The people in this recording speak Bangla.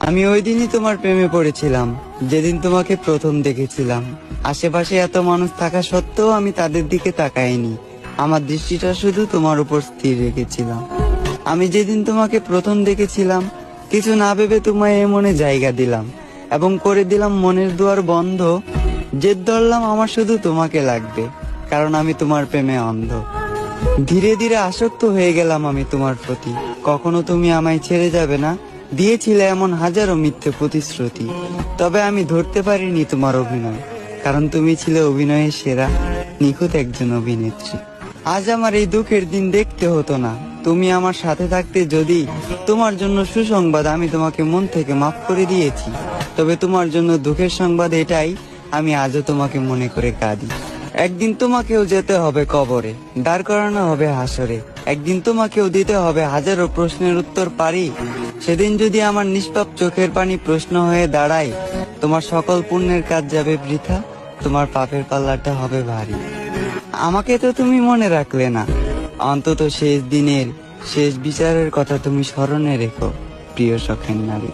আমি ওই দিনই তোমার প্রেমে পড়েছিলাম, যেদিন তোমাকে প্রথম দেখেছিলাম। আশেপাশে এত মানুষ থাকা সত্ত্বেও আমি তাদের দিকে তাকাইনি, আমার দৃষ্টিটা শুধু তোমার উপর স্থির রেখেছিলাম। আমি যেদিন তোমাকে প্রথম দেখেছিলাম, কিছু না ভেবে তোমায় এ মনে জায়গা দিলাম এবং করে দিলাম মনের দুয়ার বন্ধ। জেদ ধরলাম আমার শুধু তোমাকে লাগবে, কারণ আমি তোমার প্রেমে অন্ধ। ধীরে ধীরে আসক্ত হয়ে গেলাম আমি তোমার প্রতি। কখনো তুমি আমায় ছেড়ে যাবে না দিয়েছিলে এমন হাজারো মিথ্যে প্রতিশ্রুতি। তবে আমি ধরতে পারিনি তোমার অভিনয়, কারণ তুমি ছিলে অভিনয়ের সেরা, নিখুঁত একজন অভিনেত্রী। আজ আমার এই দুঃখের দিন দেখতে হতো না, তুমি আমার সাথে থাকতে। যদি তোমার জন্য সুসংবাদ, আমি তোমাকে মন থেকে মাফ করে দিয়েছি। তবে তোমার জন্য দুঃখের সংবাদ এটাই, আমি আজও তোমাকে মনে করে কাঁদি। একদিন তোমাকেও যেতে হবে কবরে, দাঁড় করানো হবে হাসরে। একদিন তোমাকেও দিতে হবে হাজারো প্রশ্নের উত্তর পারি। সেদিন যদি আমার নিষ্পাপ চোখের পানি প্রশ্ন হয়ে দাঁড়ায়, তোমার সকল পুণ্যের কাজ যাবে বৃথা, তোমার পাপের পাল্লাটা হবে ভারী। আমাকে তো তুমি মনে রাখলে না, অন্তত শেষ দিনের শেষ বিচারের কথা তুমি স্মরণে রেখো, প্রিয় সখের নারী।